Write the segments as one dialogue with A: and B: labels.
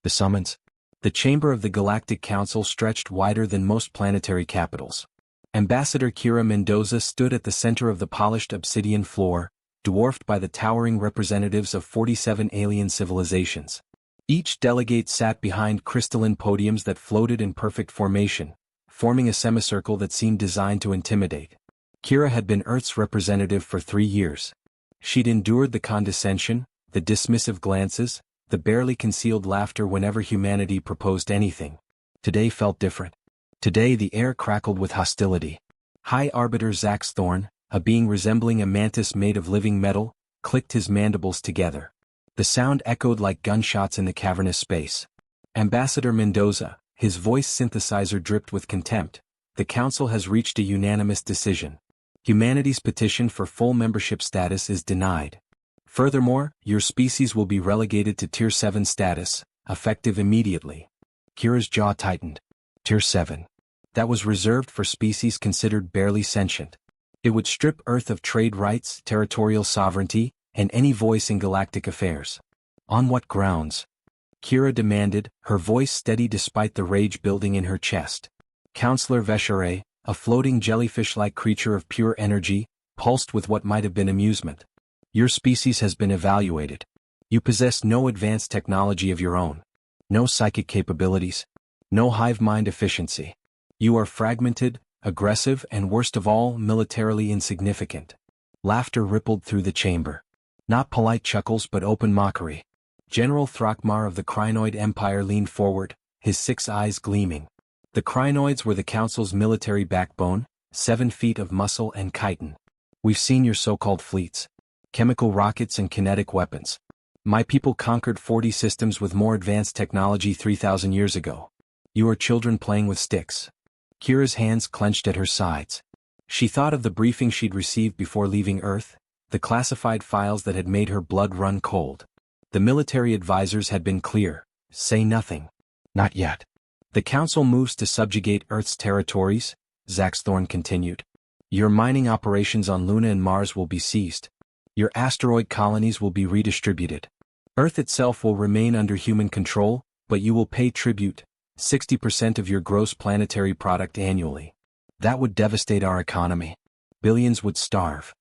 A: The summons. The chamber of the Galactic Council stretched wider than most planetary capitals. Ambassador Kira Mendoza stood at the center of the polished obsidian floor, dwarfed by the towering representatives of 47 alien civilizations. Each delegate sat behind crystalline podiums that floated in perfect formation, forming a semicircle that seemed designed to intimidate. Kira had been Earth's representative for 3 years. She'd endured the condescension, the dismissive glances, the barely concealed laughter whenever humanity proposed anything. Today felt different. Today the air crackled with hostility. High Arbiter Zax Thorn, a being resembling a mantis made of living metal, clicked his mandibles together. The sound echoed like gunshots in the cavernous space. Ambassador Mendoza, his voice synthesizer dripped with contempt. The Council has reached a unanimous decision. Humanity's petition for full membership status is denied. Furthermore, your species will be relegated to Tier 7 status, effective immediately. Kira's jaw tightened. Tier 7. That was reserved for species considered barely sentient. It would strip Earth of trade rights, territorial sovereignty, and any voice in galactic affairs. On what grounds? Kira demanded, her voice steady despite the rage building in her chest. Counselor Veshere, a floating jellyfish-like creature of pure energy, pulsed with what might have been amusement. Your species has been evaluated. You possess no advanced technology of your own. No psychic capabilities. No hive mind efficiency. You are fragmented, aggressive, and worst of all, militarily insignificant. Laughter rippled through the chamber. Not polite chuckles but open mockery. General Thrakmar of the Krynoid Empire leaned forward, his 6 eyes gleaming. The Krynoids were the Council's military backbone, 7 feet of muscle and chitin. We've seen your so-called fleets. Chemical rockets and kinetic weapons. My people conquered 40 systems with more advanced technology 3,000 years ago. You are children playing with sticks. Kira's hands clenched at her sides. She thought of the briefing she'd received before leaving Earth, the classified files that had made her blood run cold. The military advisors had been clear. Say nothing. Not yet. The Council moves to subjugate Earth's territories, Zax Thorn continued. Your mining operations on Luna and Mars will be ceased. Your asteroid colonies will be redistributed. Earth itself will remain under human control, but you will pay tribute, 60% of your gross planetary product annually. That would devastate our economy. Billions would starve.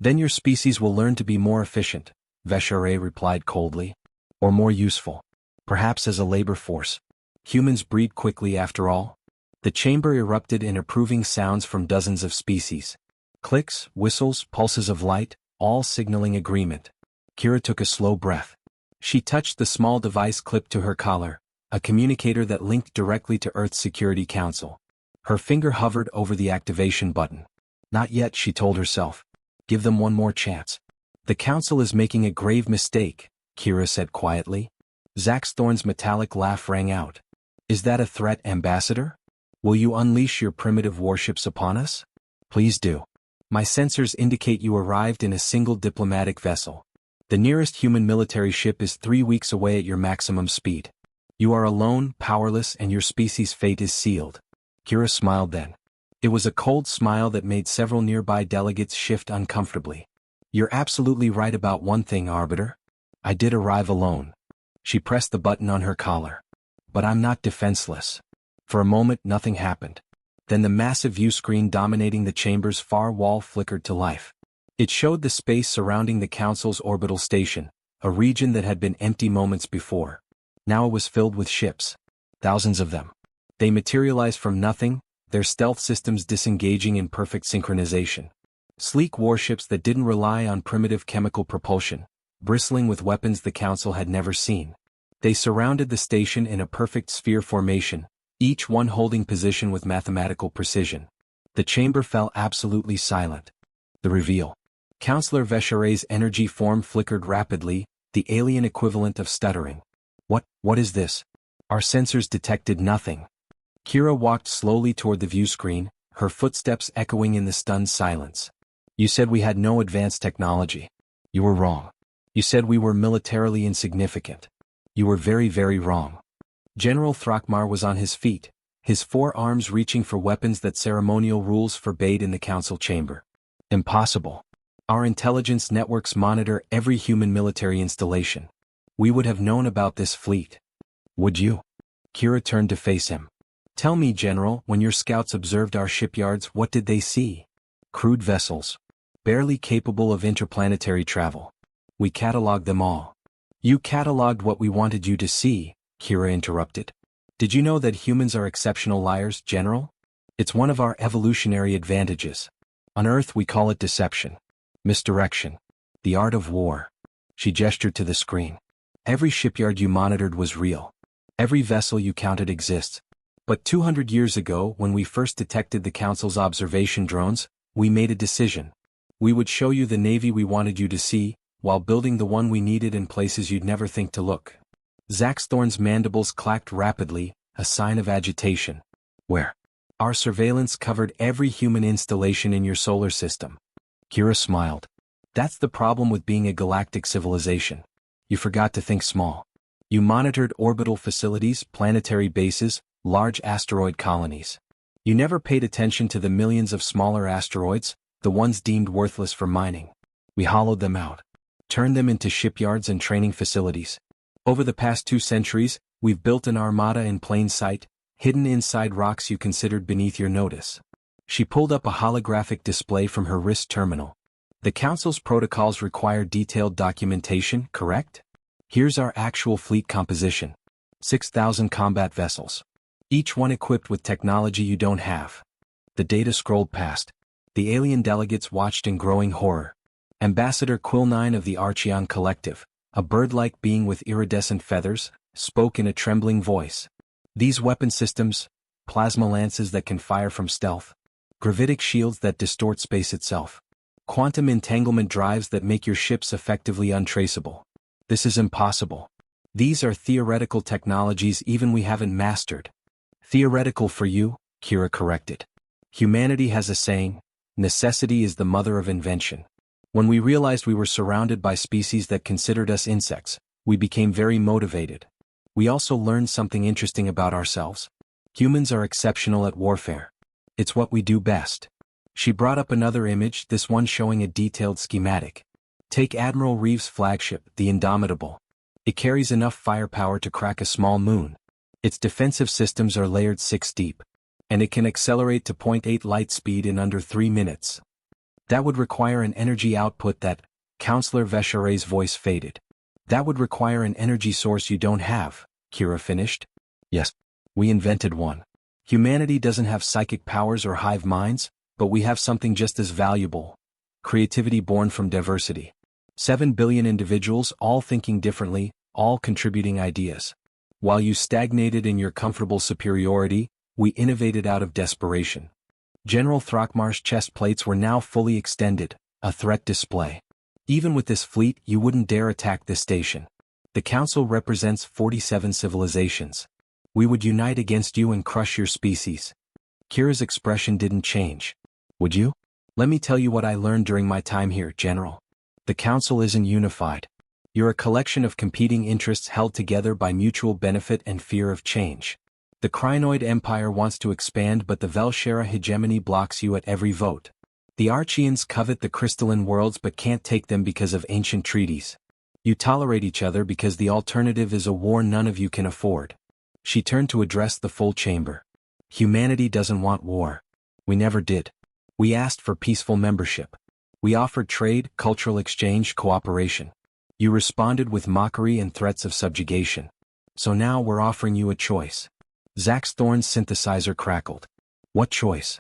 A: Then your species will learn to be more efficient, Veshere replied coldly. Or more useful. Perhaps as a labor force. Humans breed quickly after all. The chamber erupted in approving sounds from dozens of species. Clicks, whistles, pulses of light, all signaling agreement. Kira took a slow breath. She touched the small device clipped to her collar, a communicator that linked directly to Earth's Security Council. Her finger hovered over the activation button. Not yet, she told herself. Give them one more chance. The Council is making a grave mistake, Kira said quietly. Zax Thorn's metallic laugh rang out. Is that a threat, Ambassador? Will you unleash your primitive warships upon us? Please do. My sensors indicate you arrived in a single diplomatic vessel. The nearest human military ship is 3 weeks away at your maximum speed. You are alone, powerless, and your species' fate is sealed. Kira smiled then. It was a cold smile that made several nearby delegates shift uncomfortably. You're absolutely right about one thing, Arbiter. I did arrive alone. She pressed the button on her collar. But I'm not defenseless. For a moment nothing happened. Then the massive view screen dominating the chamber's far wall flickered to life. It showed the space surrounding the Council's orbital station, a region that had been empty moments before. Now it was filled with ships. Thousands of them. They materialized from nothing, their stealth systems disengaging in perfect synchronization. Sleek warships that didn't rely on primitive chemical propulsion, bristling with weapons the Council had never seen. They surrounded the station in a perfect sphere formation, each one holding position with mathematical precision. The chamber fell absolutely silent. The reveal. Counselor Veshere's energy form flickered rapidly, the alien equivalent of stuttering. What is this? Our sensors detected nothing. Kira walked slowly toward the view screen, her footsteps echoing in the stunned silence. You said we had no advanced technology. You were wrong. You said we were militarily insignificant. You were very, very wrong. General Thrakmar was on his feet, his 4 arms reaching for weapons that ceremonial rules forbade in the Council chamber. Impossible. Our intelligence networks monitor every human military installation. We would have known about this fleet. Would you? Kira turned to face him. Tell me, General, when your scouts observed our shipyards, what did they see? Crude vessels. Barely capable of interplanetary travel. We cataloged them all. You cataloged what we wanted you to see, Kira interrupted. Did you know that humans are exceptional liars, General? It's one of our evolutionary advantages. On Earth we call it deception. Misdirection. The art of war. She gestured to the screen. Every shipyard you monitored was real. Every vessel you counted exists. But 200 years ago, when we first detected the Council's observation drones, we made a decision. We would show you the Navy we wanted you to see, while building the one we needed in places you'd never think to look. Zaxthorn's mandibles clacked rapidly, a sign of agitation. Where? Our surveillance covered every human installation in your solar system. Kira smiled. That's the problem with being a galactic civilization. You forgot to think small. You monitored orbital facilities, planetary bases, large asteroid colonies. You never paid attention to the millions of smaller asteroids, the ones deemed worthless for mining. We hollowed them out. Turned them into shipyards and training facilities. Over the past 2 centuries, we've built an armada in plain sight, hidden inside rocks you considered beneath your notice. She pulled up a holographic display from her wrist terminal. The Council's protocols require detailed documentation, correct? Here's our actual fleet composition. 6,000 combat vessels. Each one equipped with technology you don't have. The data scrolled past. The alien delegates watched in growing horror. Ambassador Quill9 of the Archeon Collective, a bird-like being with iridescent feathers, spoke in a trembling voice. These weapon systems, plasma lances that can fire from stealth, gravitic shields that distort space itself, quantum entanglement drives that make your ships effectively untraceable. This is impossible. These are theoretical technologies even we haven't mastered. Theoretical for you, Kira corrected. Humanity has a saying, necessity is the mother of invention. When we realized we were surrounded by species that considered us insects, we became very motivated. We also learned something interesting about ourselves. Humans are exceptional at warfare. It's what we do best. She brought up another image, this one showing a detailed schematic. Take Admiral Reeves' flagship, the Indomitable. It carries enough firepower to crack a small moon. Its defensive systems are layered 6 deep. And it can accelerate to 0.8 light speed in under 3 minutes. That would require an energy output that, Counselor Veshare's voice faded. That would require an energy source you don't have, Kira finished. Yes, we invented one. Humanity doesn't have psychic powers or hive minds, but we have something just as valuable. Creativity born from diversity. 7 billion individuals all thinking differently, all contributing ideas. While you stagnated in your comfortable superiority, we innovated out of desperation. General Throckmar's chest plates were now fully extended, a threat display. Even with this fleet, you wouldn't dare attack this station. The Council represents 47 civilizations. We would unite against you and crush your species. Kira's expression didn't change. Would you? Let me tell you what I learned during my time here, General. The Council isn't unified. You're a collection of competing interests held together by mutual benefit and fear of change. The Krynoid Empire wants to expand, but the Velshera hegemony blocks you at every vote. The Archeans covet the crystalline worlds but can't take them because of ancient treaties. You tolerate each other because the alternative is a war none of you can afford. She turned to address the full chamber. Humanity doesn't want war. We never did. We asked for peaceful membership. We offered trade, cultural exchange, cooperation. You responded with mockery and threats of subjugation. So now we're offering you a choice. Zaxthorn's synthesizer crackled. What choice?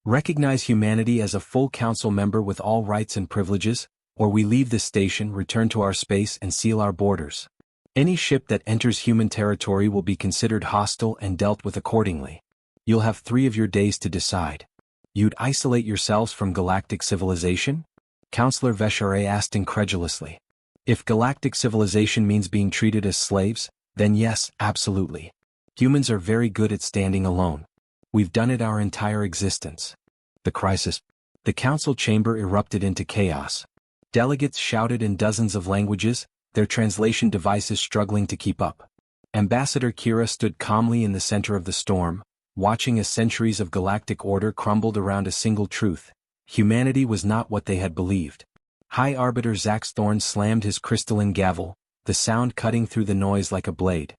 A: Recognize humanity as a full council member with all rights and privileges, or we leave this station, return to our space and seal our borders. Any ship that enters human territory will be considered hostile and dealt with accordingly. You'll have 3 of your days to decide. You'd isolate yourselves from galactic civilization? Counselor Veshare asked incredulously. If galactic civilization means being treated as slaves, then yes, absolutely. Humans are very good at standing alone. We've done it our entire existence. The crisis. The council chamber erupted into chaos. Delegates shouted in dozens of languages, their translation devices struggling to keep up. Ambassador Kira stood calmly in the center of the storm, watching as centuries of galactic order crumbled around a single truth. Humanity was not what they had believed. High Arbiter Zaxthorn slammed his crystalline gavel, the sound cutting through the noise like a blade.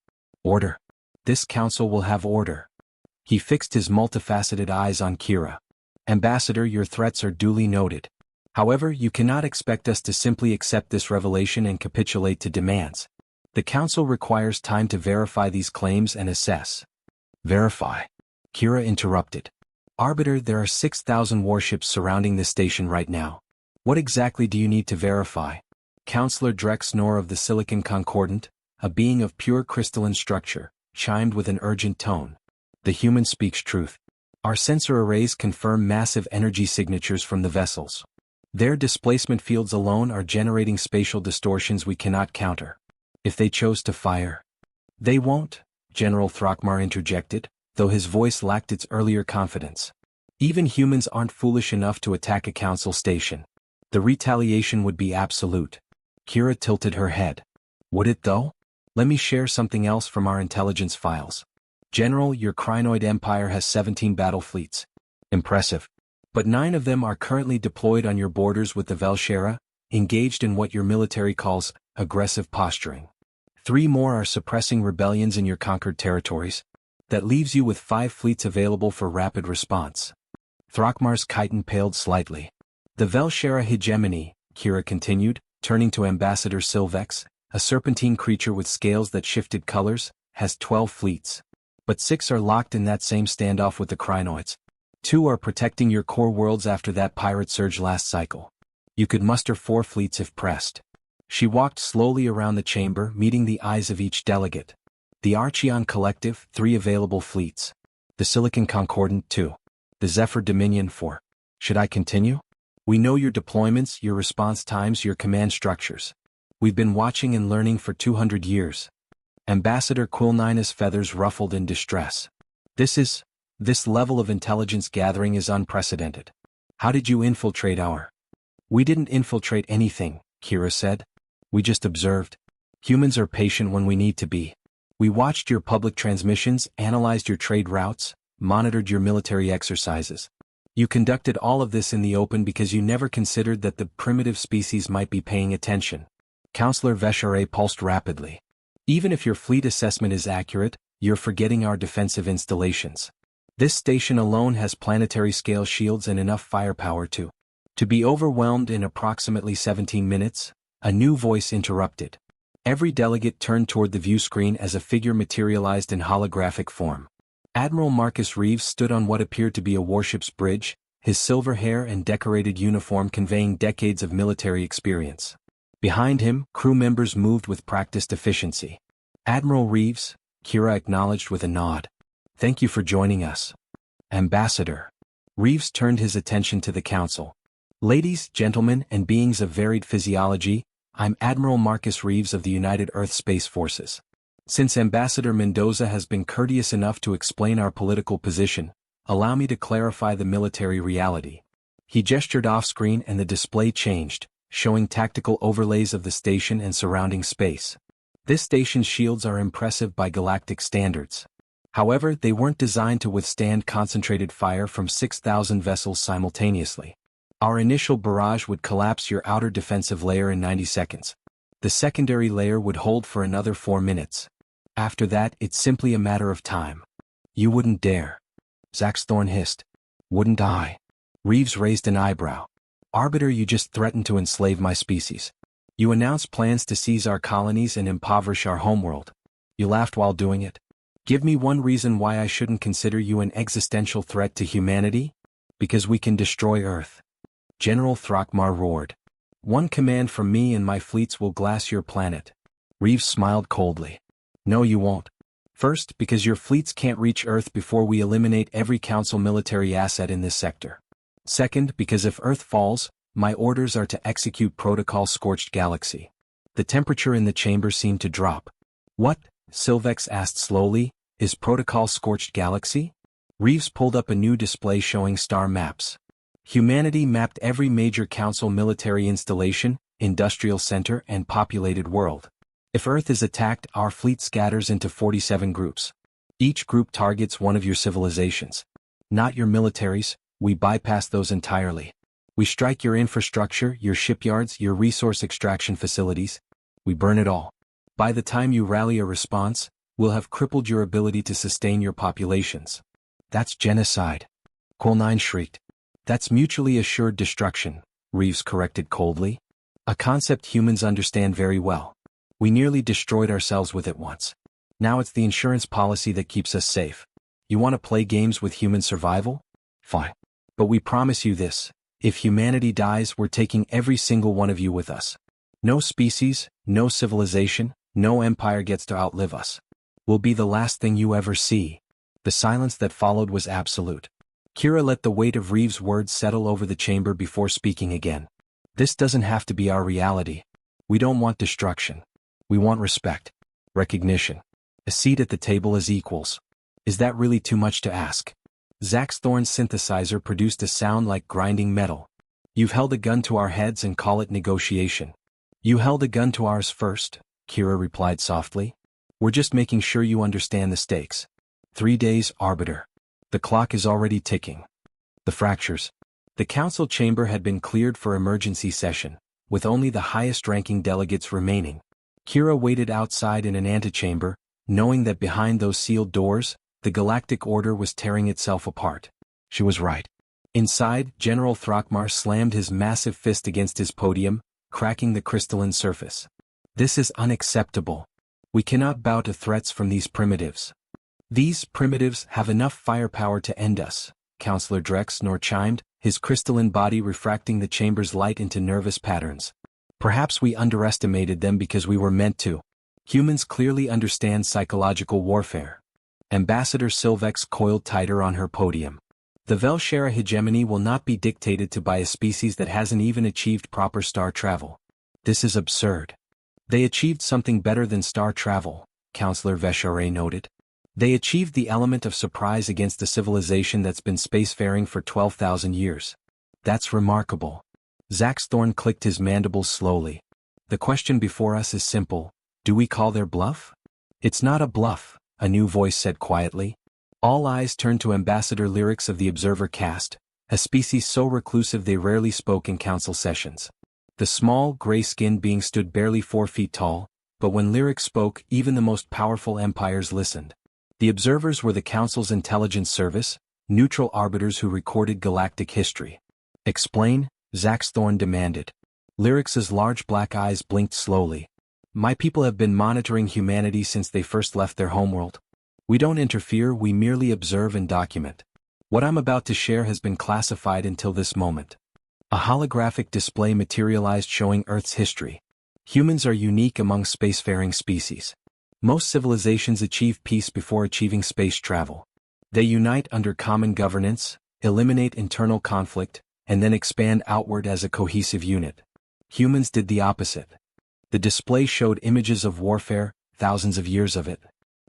A: Order. This council will have order. He fixed his multifaceted eyes on Kira. Ambassador, your threats are duly noted. However, you cannot expect us to simply accept this revelation and capitulate to demands. The council requires time to verify these claims and assess. Verify? Kira interrupted. Arbiter, there are 6,000 warships surrounding this station right now. What exactly do you need to verify? Counselor Drexnor of the Silicon Concordant, a being of pure crystalline structure, chimed with an urgent tone. The human speaks truth. Our sensor arrays confirm massive energy signatures from the vessels. Their displacement fields alone are generating spatial distortions we cannot counter. If they chose to fire, they won't, General Throckmar interjected, though his voice lacked its earlier confidence. Even humans aren't foolish enough to attack a council station. The retaliation would be absolute. Kira tilted her head. Would it though? Let me share something else from our intelligence files. General, your Krynoid Empire has 17 battle fleets. Impressive. But 9 of them are currently deployed on your borders with the Velshera, engaged in what your military calls aggressive posturing. 3 more are suppressing rebellions in your conquered territories. That leaves you with 5 fleets available for rapid response. Throckmar's chitin paled slightly. The Velshera hegemony, Kira continued, turning to Ambassador Silvex, a serpentine creature with scales that shifted colors, has 12 fleets. But 6 are locked in that same standoff with the Krynoids. 2 are protecting your core worlds after that pirate surge last cycle. You could muster 4 fleets if pressed. She walked slowly around the chamber, meeting the eyes of each delegate. The Archeon Collective, 3 available fleets. The Silicon Concordant, 2. The Zephyr Dominion, 4. Should I continue? We know your deployments, your response times, your command structures. We've been watching and learning for 200 years. Ambassador Quilnina's feathers ruffled in distress. This level of intelligence gathering is unprecedented. How did you infiltrate our? We didn't infiltrate anything, Kira said. We just observed. Humans are patient when we need to be. We watched your public transmissions, analyzed your trade routes, monitored your military exercises. You conducted all of this in the open because you never considered that the primitive species might be paying attention. Counselor Veshere pulsed rapidly. Even if your fleet assessment is accurate, you're forgetting our defensive installations. This station alone has planetary-scale shields and enough firepower to be overwhelmed in approximately 17 minutes, a new voice interrupted. Every delegate turned toward the view screen as a figure materialized in holographic form. Admiral Marcus Reeves stood on what appeared to be a warship's bridge, his silver hair and decorated uniform conveying decades of military experience. Behind him, crew members moved with practiced efficiency. Admiral Reeves, Kira acknowledged with a nod. Thank you for joining us. Ambassador. Reeves turned his attention to the council. Ladies, gentlemen, and beings of varied physiology, I'm Admiral Marcus Reeves of the United Earth Space Forces. Since Ambassador Mendoza has been courteous enough to explain our political position, allow me to clarify the military reality. He gestured off-screen and the display changed, showing tactical overlays of the station and surrounding space. This station's shields are impressive by galactic standards. However, they weren't designed to withstand concentrated fire from 6,000 vessels simultaneously. Our initial barrage would collapse your outer defensive layer in 90 seconds. The secondary layer would hold for another 4 minutes. After that, it's simply a matter of time. You wouldn't dare. Zaxthorn hissed. Wouldn't I? Reeves raised an eyebrow. Arbiter, you just threatened to enslave my species. You announced plans to seize our colonies and impoverish our homeworld. You laughed while doing it. Give me one reason why I shouldn't consider you an existential threat to humanity? Because we can destroy Earth. General Throckmar roared. One command from me and my fleets will glass your planet. Reeves smiled coldly. No, you won't. First, because your fleets can't reach Earth before we eliminate every Council military asset in this sector. Second, because if Earth falls, my orders are to execute Protocol Scorched Galaxy. The temperature in the chamber seemed to drop. What? Silvex asked slowly, is Protocol Scorched Galaxy? Reeves pulled up a new display showing star maps. Humanity mapped every major Council military installation, industrial center and populated world. If Earth is attacked, our fleet scatters into 47 groups. Each group targets one of your civilizations. Not your militaries, we bypass those entirely. We strike your infrastructure, your shipyards, your resource extraction facilities. We burn it all. By the time you rally a response, We'll have crippled your ability to sustain your populations. That's genocide. Coal9 shrieked. That's mutually assured destruction, Reeves corrected coldly. A concept humans understand very well. We nearly destroyed ourselves with it once. Now it's the insurance policy that keeps us safe. You want to play games with human survival? Fine. But we promise you this. If humanity dies, we're taking every single one of you with us. No species, no civilization, no empire gets to outlive us. We'll be the last thing you ever see. The silence that followed was absolute. Kira let the weight of Reeves' words settle over the chamber before speaking again. This doesn't have to be our reality. We don't want destruction. We want respect. Recognition. A seat at the table as equals. Is that really too much to ask? Zaxthorn's synthesizer produced a sound like grinding metal. You've held a gun to our heads and call it negotiation. You held a gun to ours first, Kira replied softly. We're just making sure you understand the stakes. 3 days, Arbiter. The clock is already ticking. The fractures. The council chamber had been cleared for emergency session, with only the highest-ranking delegates remaining. Kira waited outside in an antechamber, knowing that behind those sealed doors, the Galactic Order was tearing itself apart. She was right. Inside, General Throckmar slammed his massive fist against his podium, cracking the crystalline surface. This is unacceptable. We cannot bow to threats from these primitives. These primitives have enough firepower to end us, Councillor Drexnor chimed, his crystalline body refracting the chamber's light into nervous patterns. Perhaps we underestimated them because we were meant to. Humans clearly understand psychological warfare. Ambassador Silvex coiled tighter on her podium. The Velshera hegemony will not be dictated to by a species that hasn't even achieved proper star travel. This is absurd. They achieved something better than star travel, Councillor Veshere noted. They achieved the element of surprise against a civilization that's been spacefaring for 12,000 years. That's remarkable. Zaxthorn clicked his mandibles slowly. The question before us is simple. Do we call their bluff? It's not a bluff, a new voice said quietly. All eyes turned to Ambassador Lyrics of the Observer caste, a species so reclusive they rarely spoke in council sessions. The small, gray-skinned being stood barely 4 feet tall, but when Lyrics spoke, even the most powerful empires listened. The observers were the Council's intelligence service, neutral arbiters who recorded galactic history. Explain, Zaxthorn demanded. Lyrics's large black eyes blinked slowly. My people have been monitoring humanity since they first left their homeworld. We don't interfere, we merely observe and document. What I'm about to share has been classified until this moment. A holographic display materialized showing Earth's history. Humans are unique among spacefaring species. Most civilizations achieve peace before achieving space travel. They unite under common governance, eliminate internal conflict, and then expand outward as a cohesive unit. Humans did the opposite. The display showed images of warfare, thousands of years of it.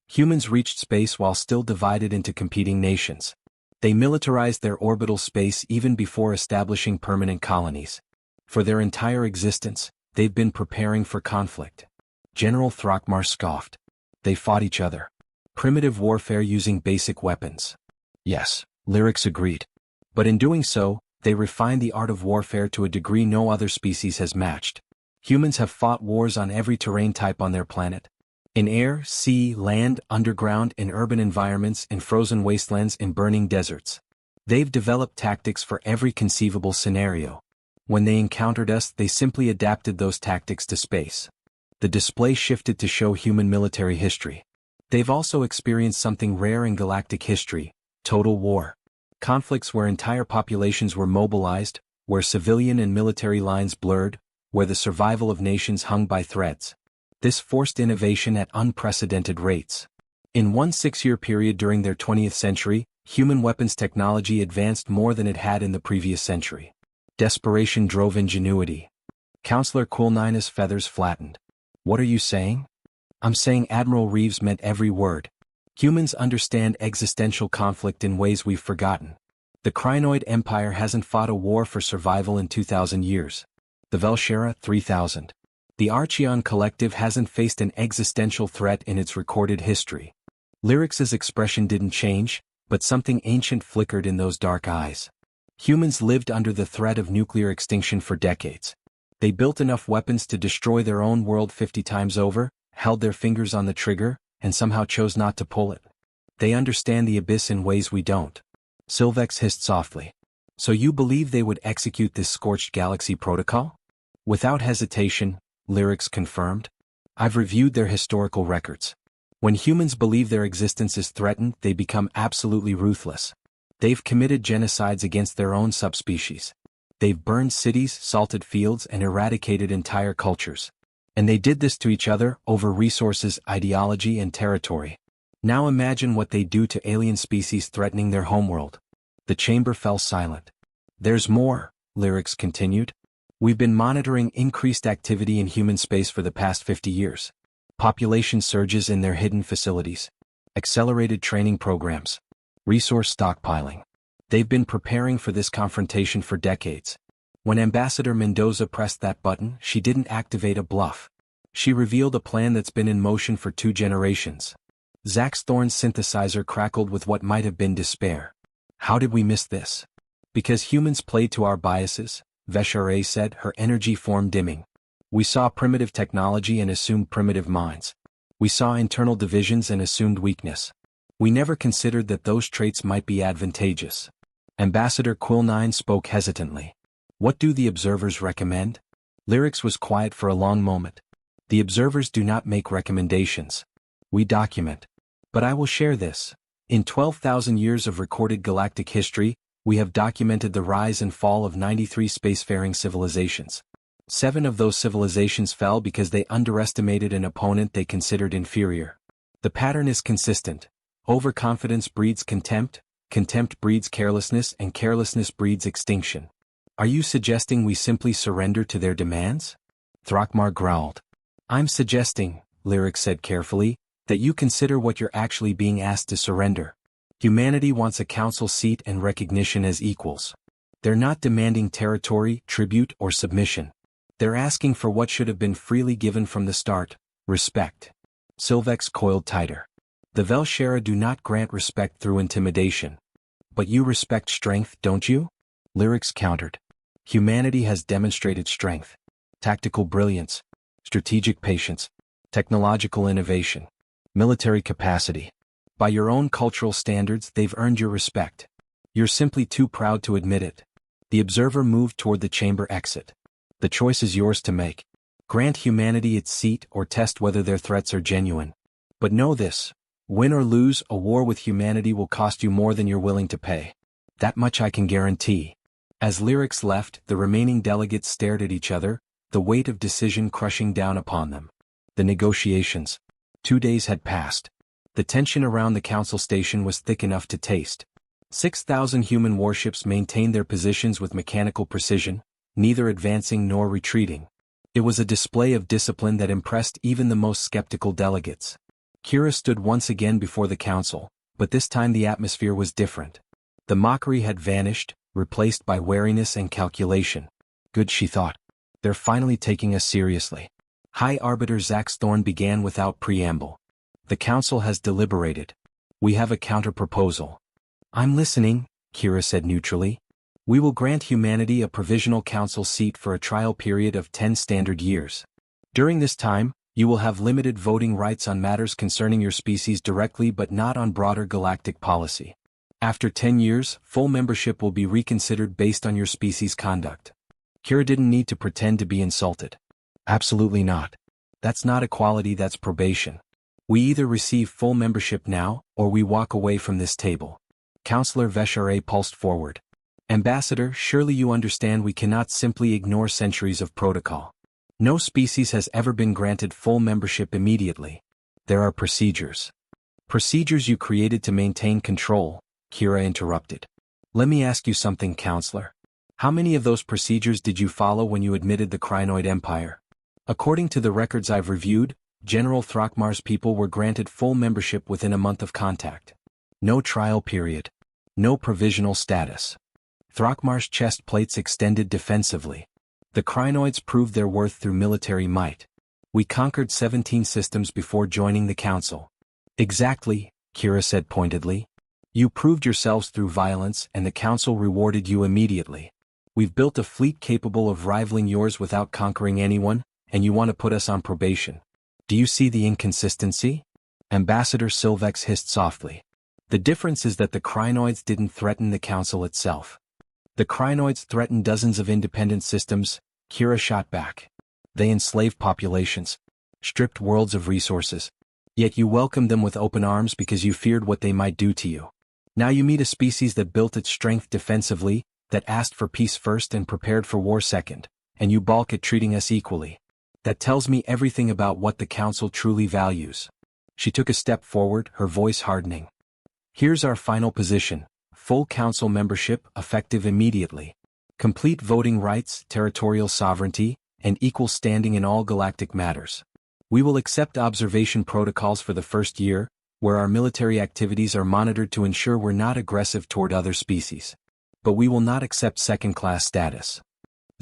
A: Humans reached space while still divided into competing nations. They militarized their orbital space even before establishing permanent colonies. For their entire existence, they've been preparing for conflict. General Throckmar scoffed. They fought each other. Primitive warfare using basic weapons. Yes, Lyrics agreed. But in doing so, they refined the art of warfare to a degree no other species has matched. Humans have fought wars on every terrain type on their planet. In air, sea, land, underground, in urban environments, in frozen wastelands, in burning deserts. They've developed tactics for every conceivable scenario. When they encountered us, they simply adapted those tactics to space. The display shifted to show human military history. They've also experienced something rare in galactic history, total war. Conflicts where entire populations were mobilized, where civilian and military lines blurred, where the survival of nations hung by threads. This forced innovation at unprecedented rates. In one 6-year period during their 20th century, human weapons technology advanced more than it had in the previous century. Desperation drove ingenuity. Councillor Coolnina's feathers flattened. What are you saying? I'm saying Admiral Reeves meant every word. Humans understand existential conflict in ways we've forgotten. The Krynoid Empire hasn't fought a war for survival in 2,000 years. The Velshera, 3,000. The Archeon Collective hasn't faced an existential threat in its recorded history. Lyrics's expression didn't change, but something ancient flickered in those dark eyes. Humans lived under the threat of nuclear extinction for decades. They built enough weapons to destroy their own world 50 times over, held their fingers on the trigger, and somehow chose not to pull it. They understand the abyss in ways we don't. Sylvex hissed softly. So you believe they would execute this scorched galaxy protocol? Without hesitation, Lyrics confirmed. I've reviewed their historical records. When humans believe their existence is threatened, they become absolutely ruthless. They've committed genocides against their own subspecies. They've burned cities, salted fields, and eradicated entire cultures. And they did this to each other over resources, ideology, and territory. Now imagine what they do to alien species threatening their homeworld. The chamber fell silent. There's more, Lyrics continued. We've been monitoring increased activity in human space for the past 50 years. Population surges in their hidden facilities. Accelerated training programs. Resource stockpiling. They've been preparing for this confrontation for decades. When Ambassador Mendoza pressed that button, she didn't activate a bluff. She revealed a plan that's been in motion for 2 generations. Zax Thorne's synthesizer crackled with what might have been despair. How did we miss this? Because humans played to our biases, Vesharay said, her energy form dimming. We saw primitive technology and assumed primitive minds. We saw internal divisions and assumed weakness. We never considered that those traits might be advantageous. Ambassador Quill9 spoke hesitantly. What do the observers recommend? Lyrics was quiet for a long moment. The observers do not make recommendations. We document. But I will share this. In 12,000 years of recorded galactic history, we have documented the rise and fall of 93 spacefaring civilizations. 7 of those civilizations fell because they underestimated an opponent they considered inferior. The pattern is consistent. Overconfidence breeds contempt, contempt breeds carelessness, and carelessness breeds extinction. Are you suggesting we simply surrender to their demands? Thrakmar growled. I'm suggesting, Lyrics said carefully, that you consider what you're actually being asked to surrender. Humanity wants a council seat and recognition as equals. They're not demanding territory, tribute, or submission. They're asking for what should have been freely given from the start, respect. Sylvex coiled tighter. The Velshera do not grant respect through intimidation. But you respect strength, don't you? Lyrics countered. Humanity has demonstrated strength. Tactical brilliance. Strategic patience. Technological innovation. Military capacity. By your own cultural standards, they've earned your respect. You're simply too proud to admit it. The observer moved toward the chamber exit. The choice is yours to make. Grant humanity its seat or test whether their threats are genuine. But know this. Win or lose, a war with humanity will cost you more than you're willing to pay. That much I can guarantee. As Lyrics left, the remaining delegates stared at each other, the weight of decision crushing down upon them. The negotiations. 2 days had passed. The tension around the council station was thick enough to taste. 6,000 human warships maintained their positions with mechanical precision, neither advancing nor retreating. It was a display of discipline that impressed even the most skeptical delegates. Kira stood once again before the council, but this time the atmosphere was different. The mockery had vanished, replaced by wariness and calculation. Good, she thought. They're finally taking us seriously. High Arbiter Zax Thorne began without preamble. The council has deliberated. We have a counter-proposal. I'm listening, Kira said neutrally. We will grant humanity a provisional council seat for a trial period of 10 standard years. During this time, you will have limited voting rights on matters concerning your species directly but not on broader galactic policy. After 10 years, full membership will be reconsidered based on your species' conduct. Kira didn't need to pretend to be insulted. Absolutely not. That's not equality, that's probation. We either receive full membership now, or we walk away from this table. Counselor Vesharay pulsed forward. Ambassador, surely you understand we cannot simply ignore centuries of protocol. No species has ever been granted full membership immediately. There are procedures. Procedures you created to maintain control, Kira interrupted. Let me ask you something, Counselor. How many of those procedures did you follow when you admitted the Krynoid Empire? According to the records I've reviewed, General Thrakmar's people were granted full membership within a month of contact. No trial period. No provisional status. Thrakmar's chest plates extended defensively. The Krynoids proved their worth through military might. We conquered 17 systems before joining the Council. Exactly, Kira said pointedly. You proved yourselves through violence and the Council rewarded you immediately. We've built a fleet capable of rivaling yours without conquering anyone, and you want to put us on probation. Do you see the inconsistency? Ambassador Silvex hissed softly. The difference is that the Krynoids didn't threaten the Council itself. The Krynoids threatened dozens of independent systems, Kira shot back. They enslaved populations, stripped worlds of resources. Yet you welcomed them with open arms because you feared what they might do to you. Now you meet a species that built its strength defensively, that asked for peace first and prepared for war second, and you balk at treating us equally. That tells me everything about what the Council truly values. She took a step forward, her voice hardening. Here's our final position: full Council membership, effective immediately. Complete voting rights, territorial sovereignty, and equal standing in all galactic matters. We will accept observation protocols for the first year, where our military activities are monitored to ensure we're not aggressive toward other species. But we will not accept second-class status.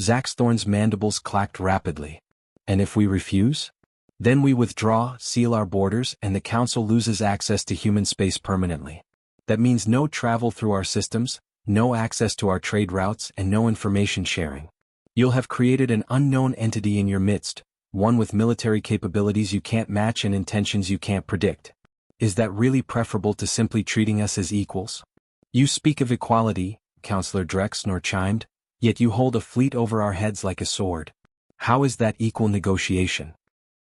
A: Zaxthorn's mandibles clacked rapidly. And if we refuse? Then we withdraw, seal our borders, and the Council loses access to human space permanently. That means no travel through our systems, no access to our trade routes, and no information sharing. You'll have created an unknown entity in your midst, one with military capabilities you can't match and intentions you can't predict. Is that really preferable to simply treating us as equals? You speak of equality, Councillor Drexnor chimed, yet you hold a fleet over our heads like a sword. How is that equal negotiation?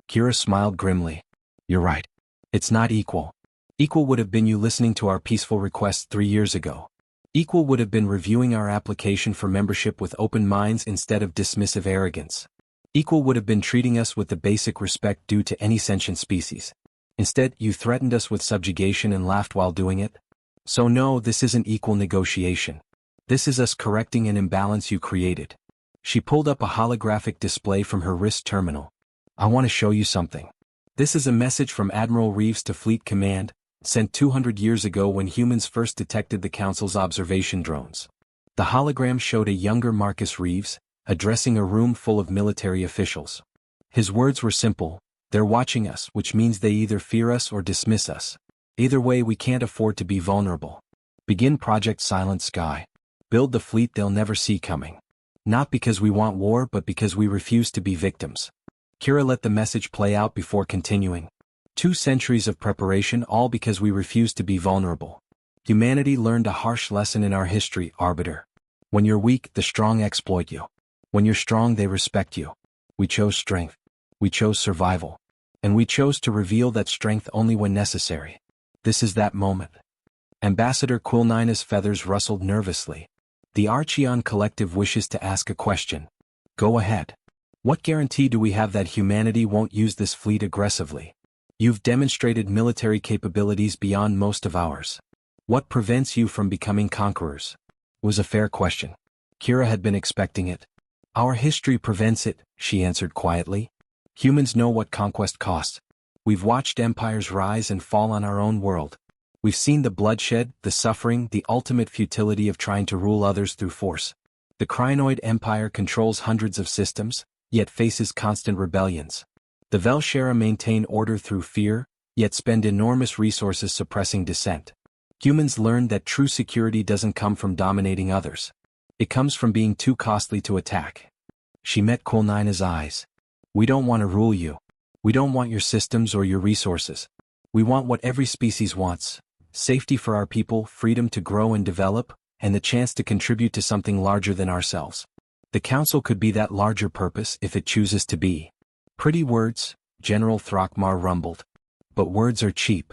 A: Kira smiled grimly. You're right. It's not equal. Equal would have been you listening to our peaceful requests 3 years ago. Equal would have been reviewing our application for membership with open minds instead of dismissive arrogance. Equal would have been treating us with the basic respect due to any sentient species. Instead, you threatened us with subjugation and laughed while doing it. So no, this isn't equal negotiation. This is us correcting an imbalance you created. She pulled up a holographic display from her wrist terminal. I want to show you something. This is a message from Admiral Reeves to Fleet Command, sent 200 years ago when humans first detected the Council's observation drones. The hologram showed a younger Marcus Reeves, addressing a room full of military officials. His words were simple: they're watching us, which means they either fear us or dismiss us. Either way, we can't afford to be vulnerable. Begin Project Silent Sky. Build the fleet they'll never see coming. Not because we want war, but because we refuse to be victims. Kira let the message play out before continuing. 2 centuries of preparation, all because we refuse to be vulnerable. Humanity learned a harsh lesson in our history, Arbiter. When you're weak, the strong exploit you. When you're strong, they respect you. We chose strength. We chose survival. And we chose to reveal that strength only when necessary. This is that moment. Ambassador Quilnina's feathers rustled nervously. The Archeon Collective wishes to ask a question. Go ahead. What guarantee do we have that humanity won't use this fleet aggressively? You've demonstrated military capabilities beyond most of ours. What prevents you from becoming conquerors? It was a fair question. Kira had been expecting it. Our history prevents it, she answered quietly. Humans know what conquest costs. We've watched empires rise and fall on our own world. We've seen the bloodshed, the suffering, the ultimate futility of trying to rule others through force. The Krynoid Empire controls hundreds of systems, yet faces constant rebellions. The Velshera maintain order through fear, yet spend enormous resources suppressing dissent. Humans learned that true security doesn't come from dominating others. It comes from being too costly to attack. She met Quilnina's eyes. We don't want to rule you. We don't want your systems or your resources. We want what every species wants: safety for our people, freedom to grow and develop, and the chance to contribute to something larger than ourselves. The Council could be that larger purpose if it chooses to be. Pretty words, General Throckmar rumbled. But words are cheap.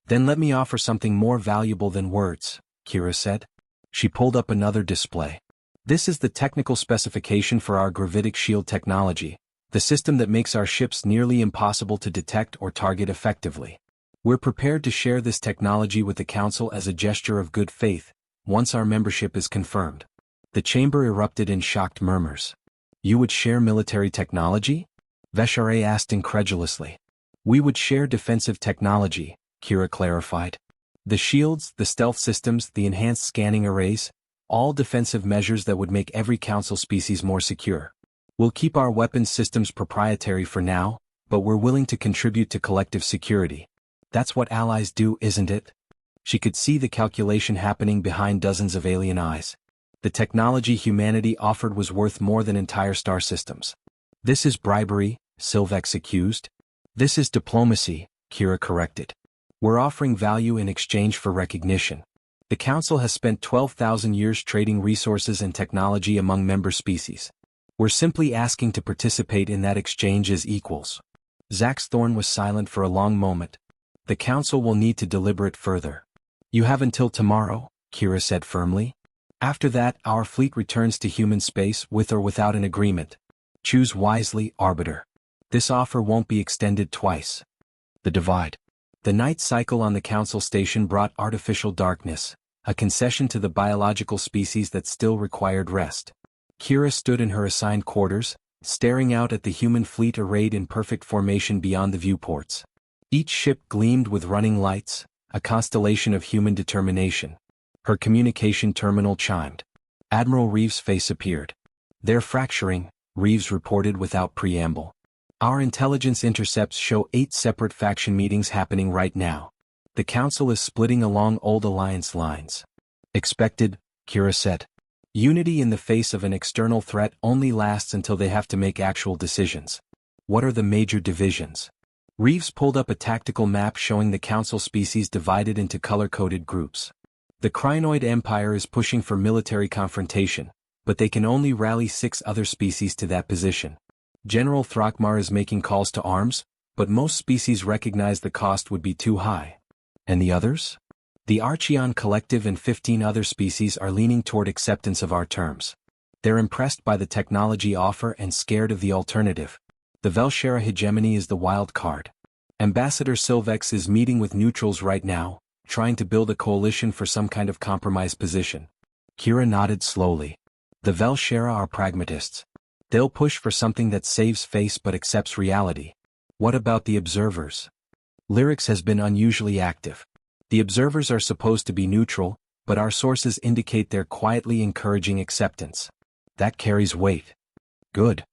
A: Then let me offer something more valuable than words, Kira said. She pulled up another display. This is the technical specification for our gravitic shield technology, the system that makes our ships nearly impossible to detect or target effectively. We're prepared to share this technology with the Council as a gesture of good faith, once our membership is confirmed. The chamber erupted in shocked murmurs. You would share military technology? Veshere asked incredulously. We would share defensive technology, Kira clarified. The shields, the stealth systems, the enhanced scanning arrays, all defensive measures that would make every Council species more secure. We'll keep our weapons systems proprietary for now, but we're willing to contribute to collective security. That's what allies do, isn't it? She could see the calculation happening behind dozens of alien eyes. The technology humanity offered was worth more than entire star systems. This is bribery, Silvex accused. This is diplomacy, Kira corrected. We're offering value in exchange for recognition. The Council has spent 12,000 years trading resources and technology among member species. We're simply asking to participate in that exchange as equals. Zaxthorn was silent for a long moment. The Council will need to deliberate further. You have until tomorrow, Kira said firmly. After that, our fleet returns to human space with or without an agreement. Choose wisely, Arbiter. This offer won't be extended twice. The divide. The night cycle on the Council station brought artificial darkness, a concession to the biological species that still required rest. Kira stood in her assigned quarters, staring out at the human fleet arrayed in perfect formation beyond the viewports. Each ship gleamed with running lights, a constellation of human determination. Her communication terminal chimed. Admiral Reeves' face appeared. They're fracturing, Reeves reported without preamble. Our intelligence intercepts show 8 separate faction meetings happening right now. The Council is splitting along old alliance lines. Expected, Kira said. Unity in the face of an external threat only lasts until they have to make actual decisions. What are the major divisions? Reeves pulled up a tactical map showing the Council species divided into color-coded groups. The Krynoid Empire is pushing for military confrontation, but they can only rally 6 other species to that position. General Thrakmar is making calls to arms, but most species recognize the cost would be too high. And the others? The Archeon Collective and 15 other species are leaning toward acceptance of our terms. They're impressed by the technology offer and scared of the alternative. The Velshera hegemony is the wild card. Ambassador Silvex is meeting with neutrals right now, trying to build a coalition for some kind of compromise position. Kira nodded slowly. The Velshera are pragmatists. They'll push for something that saves face but accepts reality. What about the observers? Lyrics has been unusually active. The observers are supposed to be neutral, but our sources indicate they're quietly encouraging acceptance. That carries weight. Good.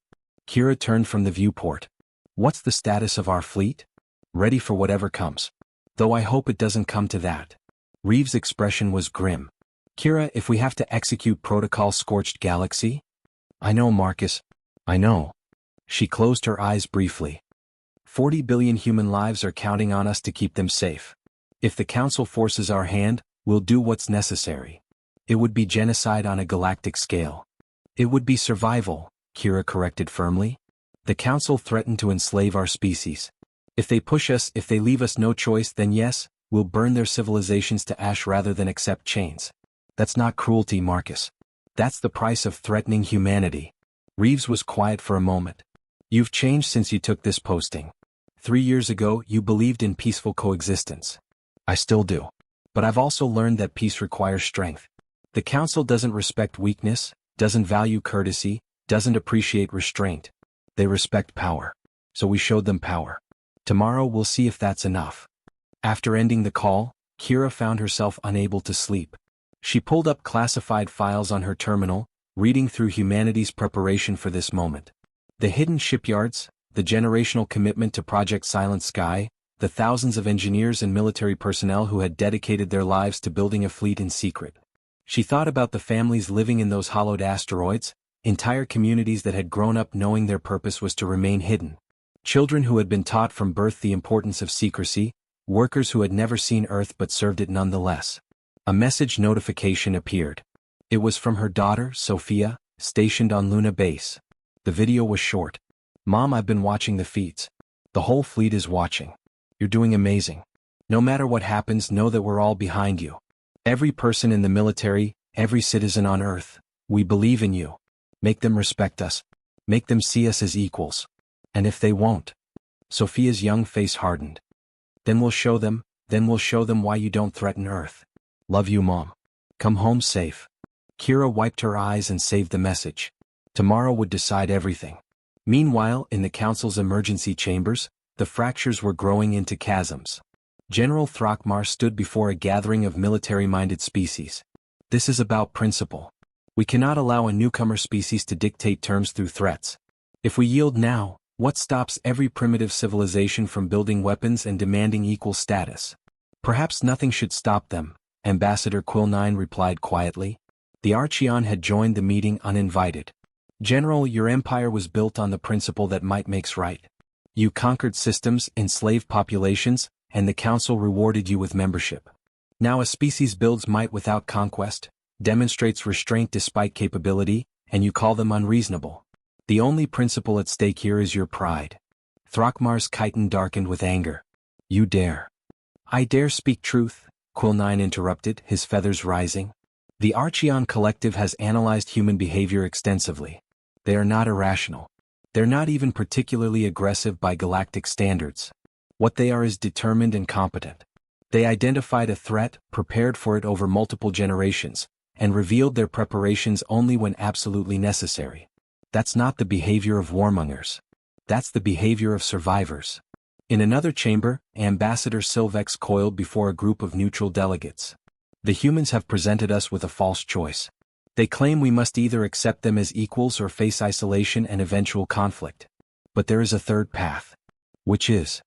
A: Kira turned from the viewport. What's the status of our fleet? Ready for whatever comes. Though I hope it doesn't come to that. Reeves' expression was grim. Kira, if we have to execute Protocol Scorched Galaxy? I know, Marcus. I know. She closed her eyes briefly. 40 billion human lives are counting on us to keep them safe. If the Council forces our hand, we'll do what's necessary. It would be genocide on a galactic scale. It would be survival, Kira corrected firmly. The Council threatened to enslave our species. If they push us, if they leave us no choice, then yes, we'll burn their civilizations to ash rather than accept chains. That's not cruelty, Marcus. That's the price of threatening humanity. Reeves was quiet for a moment. You've changed since you took this posting. 3 years ago, you believed in peaceful coexistence. I still do. But I've also learned that peace requires strength. The Council doesn't respect weakness, doesn't value courtesy, doesn't appreciate restraint. They respect power. So we showed them power. Tomorrow we'll see if that's enough. After ending the call, Kira found herself unable to sleep. She pulled up classified files on her terminal, reading through humanity's preparation for this moment. The hidden shipyards, the generational commitment to Project Silent Sky, the thousands of engineers and military personnel who had dedicated their lives to building a fleet in secret. She thought about the families living in those hollowed asteroids, entire communities that had grown up knowing their purpose was to remain hidden. Children who had been taught from birth the importance of secrecy, workers who had never seen Earth but served it nonetheless. A message notification appeared. It was from her daughter, Sophia, stationed on Luna Base. The video was short. Mom, I've been watching the feeds. The whole fleet is watching. You're doing amazing. No matter what happens, know that we're all behind you. Every person in the military, every citizen on Earth, we believe in you. Make them respect us. Make them see us as equals. And if they won't? Sophia's young face hardened. Then we'll show them why you don't threaten Earth. Love you, Mom. Come home safe. Kira wiped her eyes and saved the message. Tomorrow would decide everything. Meanwhile, in the Council's emergency chambers, the fractures were growing into chasms. General Thrakmar stood before a gathering of military-minded species. This is about principle. We cannot allow a newcomer species to dictate terms through threats. If we yield now, what stops every primitive civilization from building weapons and demanding equal status? Perhaps nothing should stop them, Ambassador Quill9 replied quietly. The Archeon had joined the meeting uninvited. General, your empire was built on the principle that might makes right. You conquered systems, enslaved populations, and the council rewarded you with membership. Now a species builds might without conquest, demonstrates restraint despite capability, and you call them unreasonable. The only principle at stake here is your pride. Throckmar's chitin darkened with anger. You dare. I dare speak truth, Quill9 interrupted, his feathers rising. The Archeon Collective has analyzed human behavior extensively. They are not irrational. They're not even particularly aggressive by galactic standards. What they are is determined and competent. They identified a threat, prepared for it over multiple generations, and revealed their preparations only when absolutely necessary. That's not the behavior of warmongers. That's the behavior of survivors. In another chamber, Ambassador Silvex coiled before a group of neutral delegates. The humans have presented us with a false choice. They claim we must either accept them as equals or face isolation and eventual conflict. But there is a third path. Which is?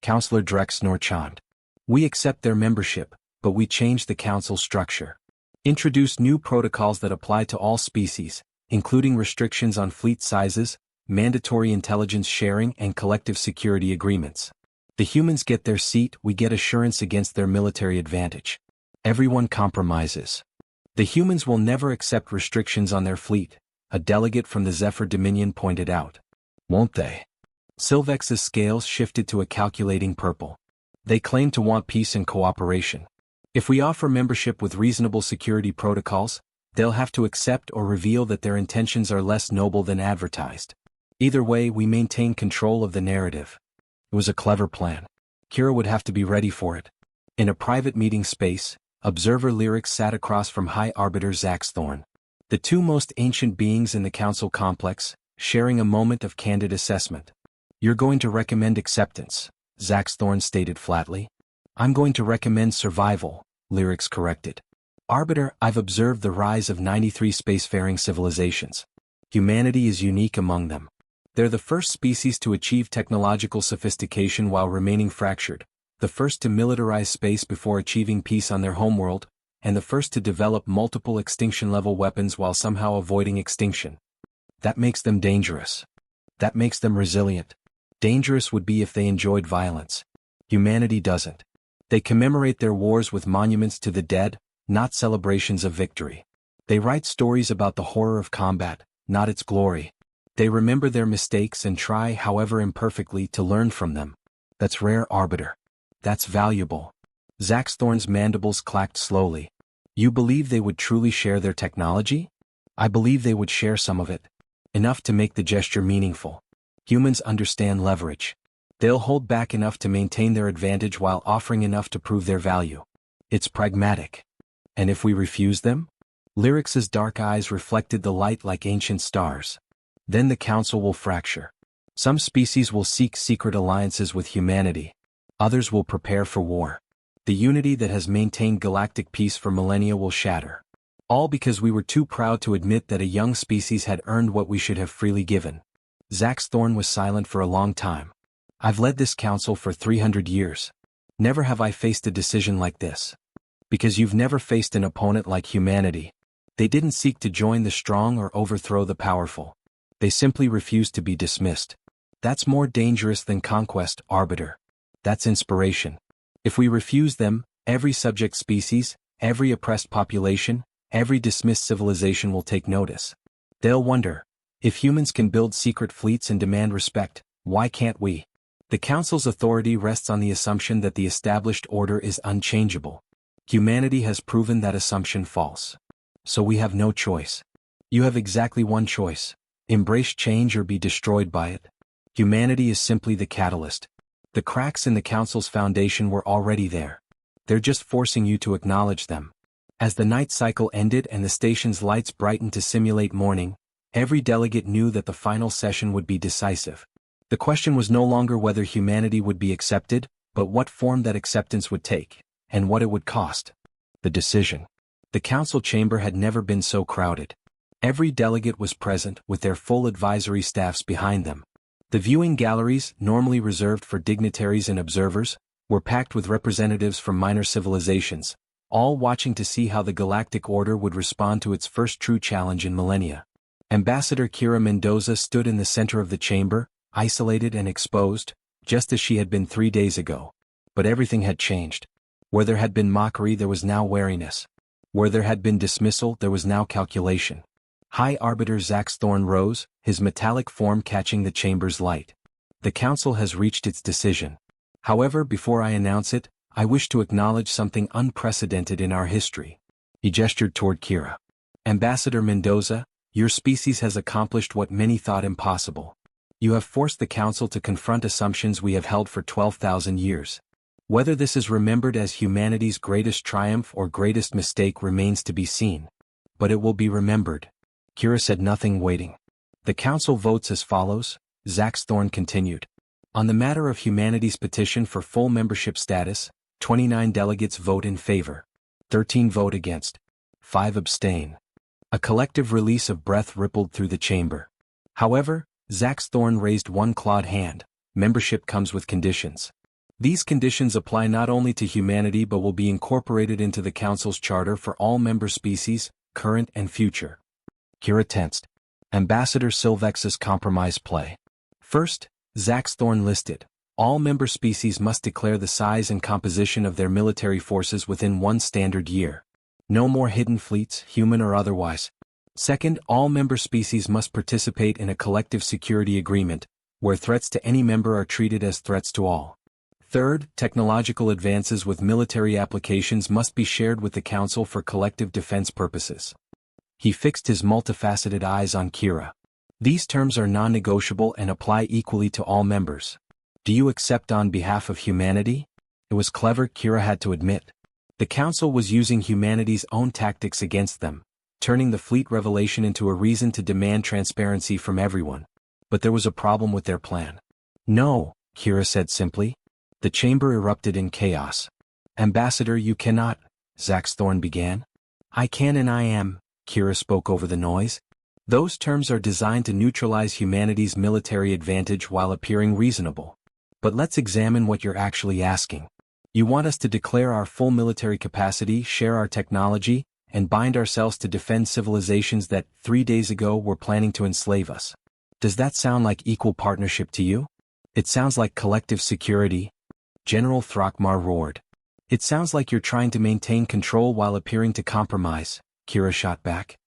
A: Councillor Drex Norchand. We accept their membership, but we change the council structure. Introduce new protocols that apply to all species, including restrictions on fleet sizes, mandatory intelligence sharing and collective security agreements. The humans get their seat, we get assurance against their military advantage. Everyone compromises. The humans will never accept restrictions on their fleet, a delegate from the Zephyr Dominion pointed out. Won't they? Silvex's scales shifted to a calculating purple. They claim to want peace and cooperation. If we offer membership with reasonable security protocols, they'll have to accept or reveal that their intentions are less noble than advertised. Either way, we maintain control of the narrative. It was a clever plan. Kira would have to be ready for it. In a private meeting space, Observer Lyrics sat across from High Arbiter Zaxthorn. The two most ancient beings in the council complex, sharing a moment of candid assessment. You're going to recommend acceptance, Zaxthorn stated flatly. I'm going to recommend survival, Lyrics corrected. Arbiter, I've observed the rise of 93 spacefaring civilizations. Humanity is unique among them. They're the first species to achieve technological sophistication while remaining fractured, the first to militarize space before achieving peace on their homeworld, and the first to develop multiple extinction-level weapons while somehow avoiding extinction. That makes them dangerous. That makes them resilient. Dangerous would be if they enjoyed violence. Humanity doesn't. They commemorate their wars with monuments to the dead, not celebrations of victory. They write stories about the horror of combat, not its glory. They remember their mistakes and try, however imperfectly, to learn from them. That's rare, Arbiter. That's valuable. Zaxthorn's mandibles clacked slowly. You believe they would truly share their technology? I believe they would share some of it. Enough to make the gesture meaningful. Humans understand leverage. They'll hold back enough to maintain their advantage while offering enough to prove their value. It's pragmatic. And if we refuse them? Lyrics's dark eyes reflected the light like ancient stars. Then the council will fracture. Some species will seek secret alliances with humanity. Others will prepare for war. The unity that has maintained galactic peace for millennia will shatter. All because we were too proud to admit that a young species had earned what we should have freely given. Zaxthorn was silent for a long time. I've led this council for 300 years. Never have I faced a decision like this. Because you've never faced an opponent like humanity. They didn't seek to join the strong or overthrow the powerful. They simply refused to be dismissed. That's more dangerous than conquest, Arbiter. That's inspiration. If we refuse them, every subject species, every oppressed population, every dismissed civilization will take notice. They'll wonder, if humans can build secret fleets and demand respect, why can't we? The Council's authority rests on the assumption that the established order is unchangeable. Humanity has proven that assumption false. So we have no choice. You have exactly one choice. Embrace change or be destroyed by it. Humanity is simply the catalyst. The cracks in the Council's foundation were already there. They're just forcing you to acknowledge them. As the night cycle ended and the station's lights brightened to simulate morning, every delegate knew that the final session would be decisive. The question was no longer whether humanity would be accepted, but what form that acceptance would take, and what it would cost. The decision. The Council chamber had never been so crowded. Every delegate was present, with their full advisory staffs behind them. The viewing galleries, normally reserved for dignitaries and observers, were packed with representatives from minor civilizations, all watching to see how the Galactic Order would respond to its first true challenge in millennia. Ambassador Kira Mendoza stood in the center of the chamber, isolated and exposed, just as she had been 3 days ago. But everything had changed. Where there had been mockery, there was now wariness. Where there had been dismissal, there was now calculation. High Arbiter Zax Thorn rose, his metallic form catching the chamber's light. The council has reached its decision. However, before I announce it, I wish to acknowledge something unprecedented in our history. He gestured toward Kira. Ambassador Mendoza, your species has accomplished what many thought impossible. You have forced the council to confront assumptions we have held for 12,000 years. Whether this is remembered as humanity's greatest triumph or greatest mistake remains to be seen. But it will be remembered. Kira said nothing, waiting. The council votes as follows, Zax Thorn continued. On the matter of humanity's petition for full membership status, 29 delegates vote in favor. 13 vote against. 5 abstain. A collective release of breath rippled through the chamber. However, Zax Thorn raised one clawed hand. Membership comes with conditions. These conditions apply not only to humanity but will be incorporated into the Council's charter for all member species, current and future. Kira tensed. Ambassador Silvex's compromise play. First, Zax Thorn listed, all member species must declare the size and composition of their military forces within 1 standard year. No more hidden fleets, human or otherwise. Second, all member species must participate in a collective security agreement, where threats to any member are treated as threats to all. Third, technological advances with military applications must be shared with the Council for collective defense purposes. He fixed his multifaceted eyes on Kira. These terms are non-negotiable and apply equally to all members. Do you accept on behalf of humanity? It was clever, Kira had to admit. The Council was using humanity's own tactics against them, turning the fleet revelation into a reason to demand transparency from everyone. But there was a problem with their plan. No, Kira said simply. The chamber erupted in chaos. Ambassador, you cannot, Zax Thorn began. I can and I am, Kira spoke over the noise. Those terms are designed to neutralize humanity's military advantage while appearing reasonable. But let's examine what you're actually asking. You want us to declare our full military capacity, share our technology, and bind ourselves to defend civilizations that, 3 days ago, were planning to enslave us. Does that sound like equal partnership to you? It sounds like collective security. General Throckmar roared. It sounds like you're trying to maintain control while appearing to compromise, Kira shot back.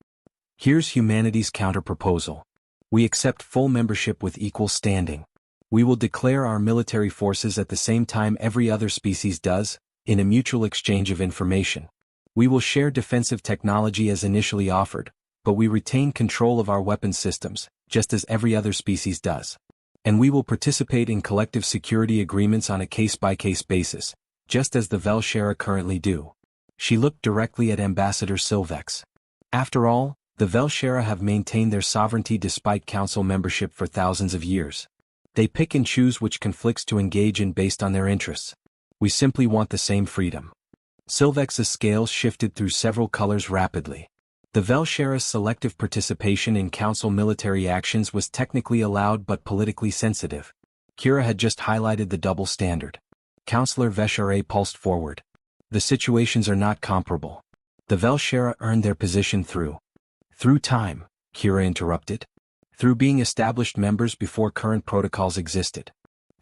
A: Here's humanity's counter-proposal. We accept full membership with equal standing. We will declare our military forces at the same time every other species does, in a mutual exchange of information. We will share defensive technology as initially offered, but we retain control of our weapons systems, just as every other species does. And we will participate in collective security agreements on a case-by-case basis, just as the Velshera currently do. She looked directly at Ambassador Silvex. After all, the Velshera have maintained their sovereignty despite council membership for thousands of years. They pick and choose which conflicts to engage in based on their interests. We simply want the same freedom. Silvex's scales shifted through several colors rapidly. The Velshera's selective participation in council military actions was technically allowed but politically sensitive. Kira had just highlighted the double standard. Councillor Veshare pulsed forward. The situations are not comparable. The Velshera earned their position through time, Kira interrupted. Through being established members before current protocols existed.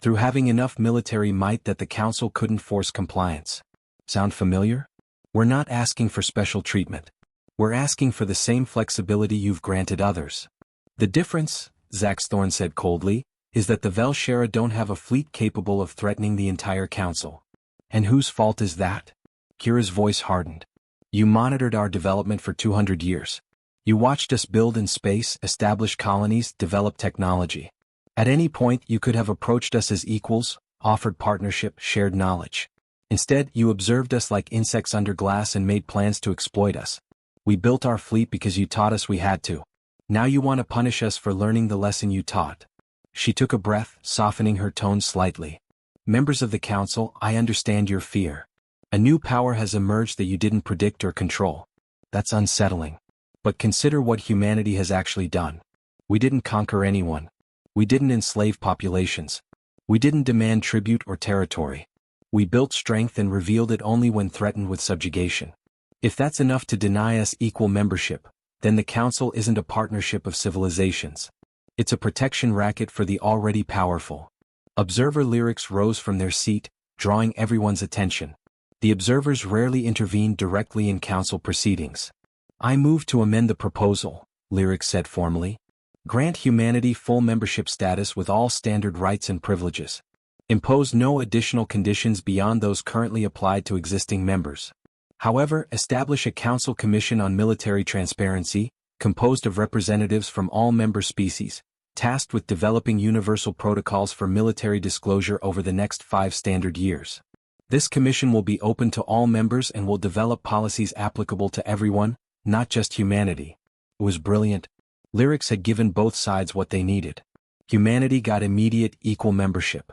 A: Through having enough military might that the council couldn't force compliance. Sound familiar? We're not asking for special treatment. We're asking for the same flexibility you've granted others. The difference, Zax Thorn said coldly, is that the Velshera don't have a fleet capable of threatening the entire council. And whose fault is that? Kira's voice hardened. You monitored our development for 200 years. You watched us build in space, establish colonies, develop technology. At any point you could have approached us as equals, offered partnership, shared knowledge. Instead, you observed us like insects under glass and made plans to exploit us. We built our fleet because you taught us we had to. Now you want to punish us for learning the lesson you taught. She took a breath, softening her tone slightly. Members of the council, I understand your fear. A new power has emerged that you didn't predict or control. That's unsettling. But consider what humanity has actually done. We didn't conquer anyone. We didn't enslave populations. We didn't demand tribute or territory. We built strength and revealed it only when threatened with subjugation. If that's enough to deny us equal membership, then the Council isn't a partnership of civilizations. It's a protection racket for the already powerful. Observer Lyrics rose from their seat, drawing everyone's attention. The observers rarely intervened directly in council proceedings. "I move to amend the proposal," Lyrics said formally. "Grant humanity full membership status with all standard rights and privileges. Impose no additional conditions beyond those currently applied to existing members. However, establish a council commission on military transparency, composed of representatives from all member species, tasked with developing universal protocols for military disclosure over the next 5 standard years. This commission will be open to all members and will develop policies applicable to everyone, not just humanity." It was brilliant. Lyrics had given both sides what they needed. Humanity got immediate, equal membership.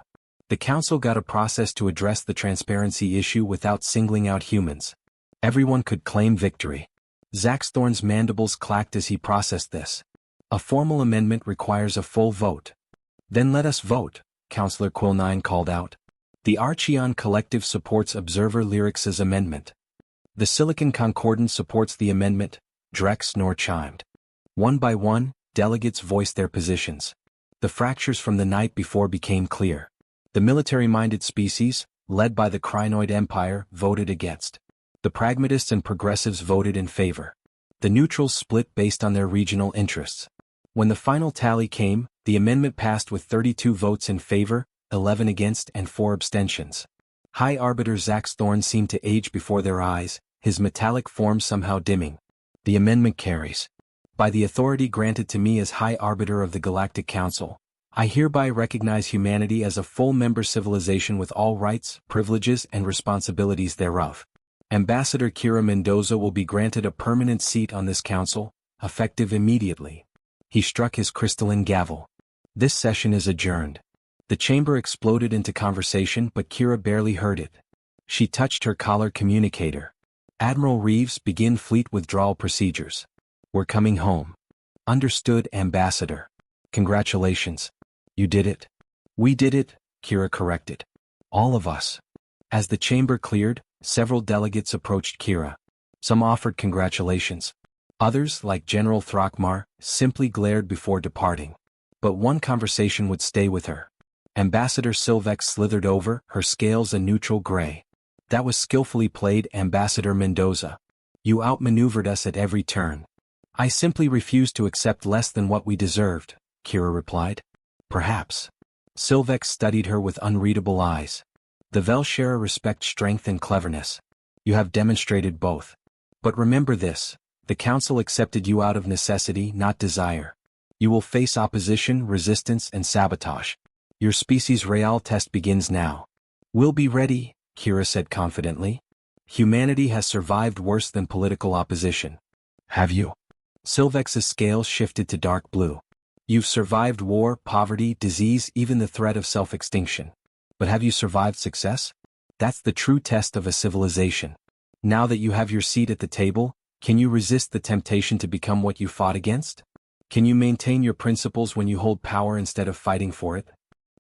A: The council got a process to address the transparency issue without singling out humans. Everyone could claim victory. Zaxthorn's mandibles clacked as he processed this. "A formal amendment requires a full vote." "Then let us vote," Councillor Quilnine called out. The Archeon Collective supports Observer Lyrics' amendment. The Silicon Concordance supports the amendment, Drex nor chimed. One by one, delegates voiced their positions. The fractures from the night before became clear. The military-minded species, led by the Crinoid Empire, voted against. The pragmatists and progressives voted in favor. The neutrals split based on their regional interests. When the final tally came, the amendment passed with 32 votes in favor, 11 against and 4 abstentions. High Arbiter Zaxthorn seemed to age before their eyes, his metallic form somehow dimming. "The amendment carries. By the authority granted to me as High Arbiter of the Galactic Council, I hereby recognize humanity as a full member civilization with all rights, privileges and responsibilities thereof. Ambassador Kira Mendoza will be granted a permanent seat on this council, effective immediately." He struck his crystalline gavel. "This session is adjourned." The chamber exploded into conversation, but Kira barely heard it. She touched her collar communicator. "Admiral Reeves, begin fleet withdrawal procedures. We're coming home." "Understood, Ambassador." "Congratulations. You did it." "We did it," Kira corrected. "All of us." As the chamber cleared, several delegates approached Kira. Some offered congratulations. Others, like General Throckmar, simply glared before departing. But one conversation would stay with her. Ambassador Silvex slithered over, her scales a neutral gray. "That was skillfully played, Ambassador Mendoza. You outmaneuvered us at every turn." "I simply refused to accept less than what we deserved," Kira replied. "Perhaps." Silvex studied her with unreadable eyes. "The Velshera respect strength and cleverness. You have demonstrated both. But remember this, the Council accepted you out of necessity, not desire. You will face opposition, resistance and sabotage. Your species real test begins now." "We'll be ready," Kira said confidently. "Humanity has survived worse than political opposition." "Have you?" Silvex's scales shifted to dark blue. "You've survived war, poverty, disease, even the threat of self-extinction. But have you survived success? That's the true test of a civilization. Now that you have your seat at the table, can you resist the temptation to become what you fought against? Can you maintain your principles when you hold power instead of fighting for it?"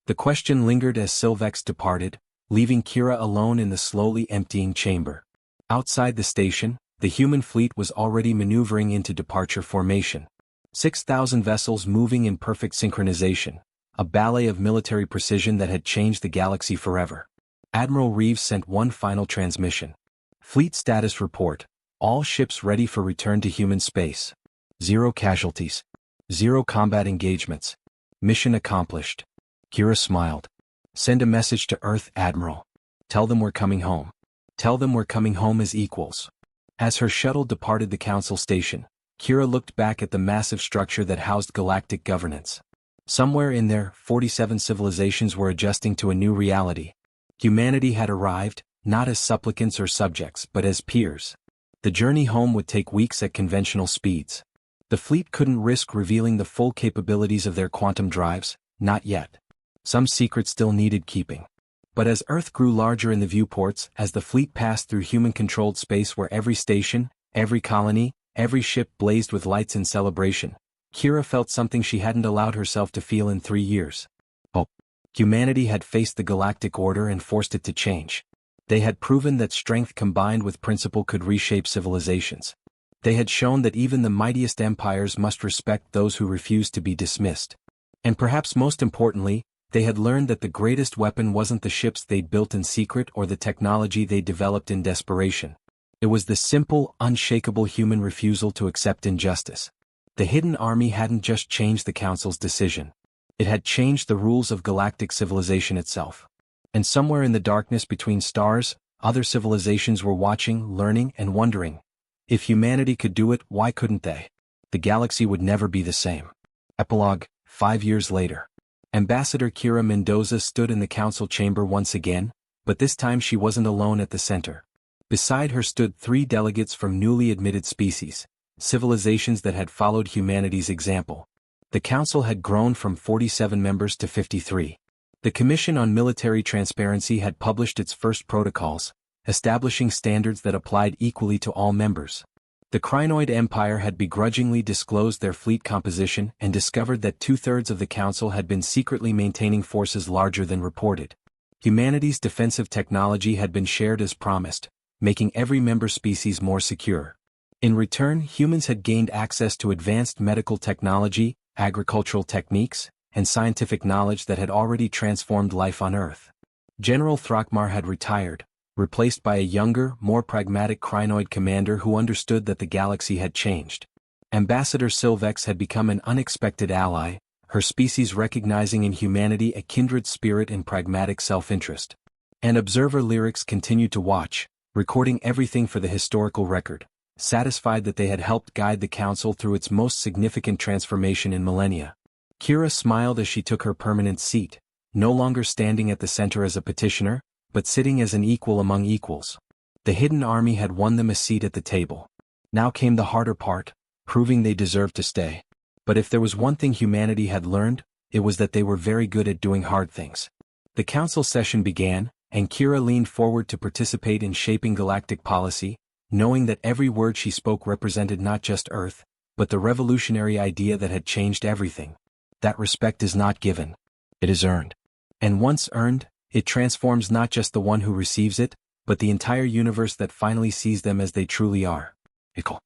A: The question lingered as Silvex departed, leaving Kira alone in the slowly emptying chamber. Outside the station, the human fleet was already maneuvering into departure formation. 6,000 vessels moving in perfect synchronization, a ballet of military precision that had changed the galaxy forever. Admiral Reeves sent one final transmission. "Fleet status report. All ships ready for return to human space. 0 casualties. 0 combat engagements. Mission accomplished." Kira smiled. "Send a message to Earth, Admiral. Tell them we're coming home. Tell them we're coming home as equals." As her shuttle departed the council station, Kira looked back at the massive structure that housed galactic governance. Somewhere in there, 47 civilizations were adjusting to a new reality. Humanity had arrived, not as supplicants or subjects but as peers. The journey home would take weeks at conventional speeds. The fleet couldn't risk revealing the full capabilities of their quantum drives, not yet. Some secrets still needed keeping. But as Earth grew larger in the viewports, as the fleet passed through human-controlled space where every station, every colony, every ship blazed with lights in celebration, Kira felt something she hadn't allowed herself to feel in 3 years. Hope. Humanity had faced the galactic order and forced it to change. They had proven that strength combined with principle could reshape civilizations. They had shown that even the mightiest empires must respect those who refuse to be dismissed. And perhaps most importantly, They had learned that the greatest weapon wasn't the ships they'd built in secret or the technology they developed in desperation. It was the simple, unshakable human refusal to accept injustice. The hidden army hadn't just changed the Council's decision. It had changed the rules of galactic civilization itself. And somewhere in the darkness between stars, other civilizations were watching, learning, and wondering. If humanity could do it, why couldn't they? The galaxy would never be the same. Epilogue, 5 years later. Ambassador Kira Mendoza stood in the council chamber once again, but this time she wasn't alone at the center. Beside her stood 3 delegates from newly admitted species, civilizations that had followed humanity's example. The council had grown from 47 members to 53. The Commission on Military Transparency had published its first protocols, establishing standards that applied equally to all members. The Krynoid Empire had begrudgingly disclosed their fleet composition and discovered that 2/3 of the Council had been secretly maintaining forces larger than reported. Humanity's defensive technology had been shared as promised, making every member species more secure. In return, humans had gained access to advanced medical technology, agricultural techniques, and scientific knowledge that had already transformed life on Earth. General Thrakmar had retired, replaced by a younger, more pragmatic Krynoid commander who understood that the galaxy had changed. Ambassador Sylvex had become an unexpected ally, her species recognizing in humanity a kindred spirit and pragmatic self-interest. And Observer Lyrics continued to watch, recording everything for the historical record, satisfied that they had helped guide the Council through its most significant transformation in millennia. Kira smiled as she took her permanent seat, no longer standing at the center as a petitioner, but sitting as an equal among equals. The hidden army had won them a seat at the table. Now came the harder part, proving they deserved to stay. But if there was one thing humanity had learned, it was that they were very good at doing hard things. The council session began, and Kira leaned forward to participate in shaping galactic policy, knowing that every word she spoke represented not just Earth, but the revolutionary idea that had changed everything. That respect is not given. It is earned. And once earned, it transforms not just the one who receives it, but the entire universe that finally sees them as they truly are. Equal.